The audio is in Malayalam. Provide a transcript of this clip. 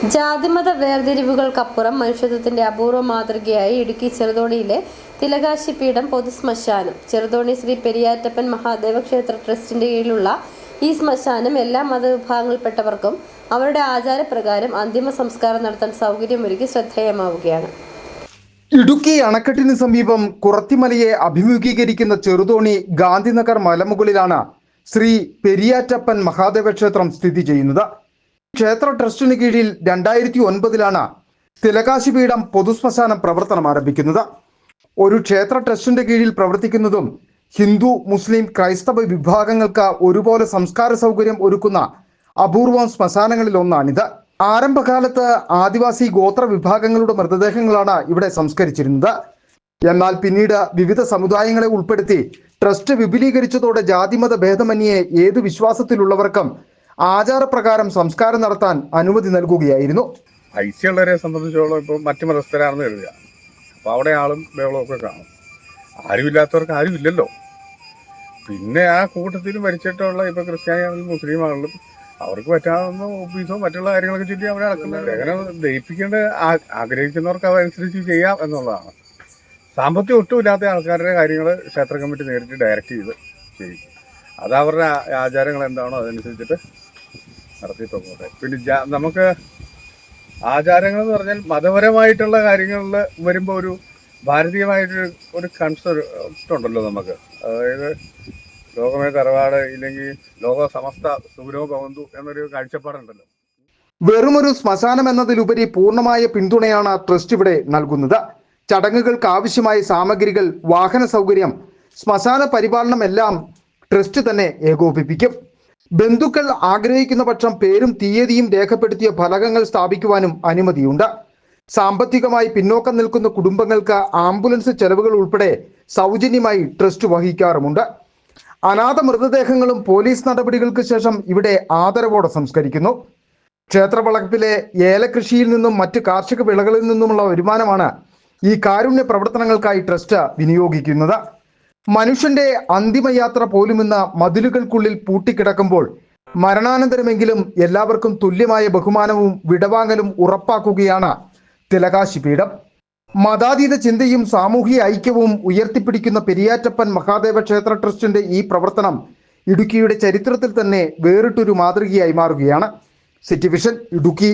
ജാതിമത വേർതിരിവുകൾക്കപ്പുറം മനുഷ്യത്വത്തിന്റെ അപൂർവ മാതൃകയായി ഇടുക്കി ചെറുതോണിയിലെ തിലകാശി പീഠം പൊതുശ്മശാനം. ചെറുതോണി ശ്രീ പെരിയാറ്റപ്പൻ മഹാദേവ ക്ഷേത്ര ട്രസ്റ്റിന്റെ കീഴിലുള്ള ഈ ശ്മശാനം എല്ലാ മതവിഭാഗങ്ങളിൽപ്പെട്ടവർക്കും അവരുടെ ആചാരപ്രകാരം അന്തിമ സംസ്കാരം നടത്താൻ സൗകര്യമൊരുക്കി ശ്രദ്ധേയമാവുകയാണ്. ഇടുക്കി അണക്കെട്ടിന് സമീപം കുറത്തിമലയെ അഭിമുഖീകരിക്കുന്ന ചെറുതോണി ഗാന്ധിനഗർ മലമുകളിലാണ് ശ്രീ പെരിയാറ്റപ്പൻ മഹാദേവ ക്ഷേത്രം സ്ഥിതി ചെയ്യുന്നത്. ക്ഷേത്ര ട്രസ്റ്റിന് കീഴിൽ 2009 തിലകാശി പീഠം പൊതുശ്മശാനം പ്രവർത്തനം ആരംഭിക്കുന്നത്. ഒരു ക്ഷേത്ര ട്രസ്റ്റിന്റെ കീഴിൽ പ്രവർത്തിക്കുന്നതും ഹിന്ദു, മുസ്ലിം, ക്രൈസ്തവ വിഭാഗങ്ങൾക്ക് ഒരുപോലെ സംസ്കാര സൗകര്യം ഒരുക്കുന്ന അപൂർവം ശ്മശാനങ്ങളിൽ ഒന്നാണിത്. ആരംഭകാലത്ത് ആദിവാസി ഗോത്ര വിഭാഗങ്ങളുടെ മൃതദേഹങ്ങളാണ് ഇവിടെ സംസ്കരിച്ചിരുന്നത്. എന്നാൽ പിന്നീട് വിവിധ സമുദായങ്ങളെ ഉൾപ്പെടുത്തി ട്രസ്റ്റ് വിപുലീകരിച്ചതോടെ ജാതിമത ഭേദമന്യേ ഏത് വിശ്വാസത്തിലുള്ളവർക്കും ആചാരപ്രകാരം സംസ്കാരം നടത്താൻ അനുമതി നൽകുകയായിരുന്നു. ഐശ്വര്യമുള്ളവരെ സംബന്ധിച്ചോളം ഇപ്പോൾ മറ്റു മതസ്ഥരാണെന്ന് കരുതുക, അപ്പോൾ അവിടെ ആളും ബഹളവും ഒക്കെ കാണും. ആരുമില്ലാത്തവർക്ക് ആരുമില്ലല്ലോ. പിന്നെ ആ കൂട്ടത്തിൽ മരിച്ചിട്ടുള്ള ഇപ്പോൾ ക്രിസ്ത്യാനിയാണെങ്കിലും മുസ്ലിം ആണെങ്കിലും അവർക്ക് പറ്റാവുന്ന ഓഫീസോ മറ്റുള്ള കാര്യങ്ങളൊക്കെ ചൊല്ലി അവിടെ നടക്കുന്നത്. അങ്ങനെ ദയിപ്പിക്കേണ്ട ആഗ്രഹിക്കുന്നവർക്ക് അതനുസരിച്ച് ചെയ്യാം എന്നുള്ളതാണ്. സാമ്പത്തികം ഒട്ടുമില്ലാത്ത ആൾക്കാരുടെ കാര്യങ്ങൾ ക്ഷേത്ര കമ്മിറ്റി നേരിട്ട് ഡയറക്റ്റ് ചെയ്ത് ചെയ്യും. അത് അവരുടെ ആചാരങ്ങൾ എന്താണോ അതനുസരിച്ചിട്ട് നടത്തി പോകുന്നത്. പിന്നെ നമുക്ക് ആചാരങ്ങൾ എന്ന് പറഞ്ഞാൽ മതപരമായിട്ടുള്ള കാര്യങ്ങളിൽ വരുമ്പോൾ ഒരു ഭാരതീയമായിട്ടൊരു കൺസെപ്റ്റ് ഉണ്ടല്ലോ നമുക്ക്. അതായത് ലോകമേ തറവാട് ഇല്ലെങ്കിൽ ലോക സമസ്ത സുഖനോ ഭവന്തു എന്നൊരു കാഴ്ചപ്പാടുണ്ടല്ലോ. വെറുമൊരു ശ്മശാനം എന്നതിലുപരി പൂർണ്ണമായ പിന്തുണയാണ് ട്രസ്റ്റ് ഇവിടെ നൽകുന്നത്. ചടങ്ങുകൾക്ക് ആവശ്യമായ സാമഗ്രികൾ, വാഹന സൗകര്യം, ശ്മശാന പരിപാലനം എല്ലാം ട്രസ്റ്റ് തന്നെ ഏകോപിപ്പിക്കും. ബന്ധുക്കൾ ആഗ്രഹിക്കുന്ന പക്ഷം പേരും തീയതിയും രേഖപ്പെടുത്തിയ ഫലകങ്ങൾ സ്ഥാപിക്കുവാനും അനുമതിയുണ്ട്. സാമ്പത്തികമായി പിന്നോക്കം നിൽക്കുന്ന കുടുംബങ്ങൾക്ക് ആംബുലൻസ് ചെലവുകൾ ഉൾപ്പെടെ സൗജന്യമായി ട്രസ്റ്റ് വഹിക്കാറുമുണ്ട്. അനാഥ മൃതദേഹങ്ങളും പോലീസ് നടപടികൾക്ക് ശേഷം ഇവിടെ ആദരവോടെ സംസ്കരിക്കുന്നു. ക്ഷേത്രവളപ്പിലെ ഏലകൃഷിയിൽ നിന്നും മറ്റ് കാർഷിക വിളകളിൽ നിന്നുമുള്ള വരുമാനമാണ് ഈ കാരുണ്യ പ്രവർത്തനങ്ങൾക്കായി ട്രസ്റ്റ് വിനിയോഗിക്കുന്നത്. മനുഷ്യന്റെ അന്തിമയാത്ര പോലും ഇന്ന് മതിലുകൾക്കുള്ളിൽ പൂട്ടിക്കിടക്കുമ്പോൾ മരണാനന്തരമെങ്കിലും എല്ലാവർക്കും തുല്യമായ ബഹുമാനവും വിടവാങ്ങലും ഉറപ്പാക്കുകയാണ് തിലകാശി പീഠം. മതാതീത ചിന്തയും സാമൂഹിക ഐക്യവും ഉയർത്തിപ്പിടിക്കുന്ന പെരിയാറ്റപ്പൻ മഹാദേവ ക്ഷേത്ര ട്രസ്റ്റിന്റെ ഈ പ്രവർത്തനം ഇടുക്കിയുടെ ചരിത്രത്തിൽ തന്നെ വേറിട്ടൊരു മാതൃകയായി മാറുകയാണ്. City vision, Idukki.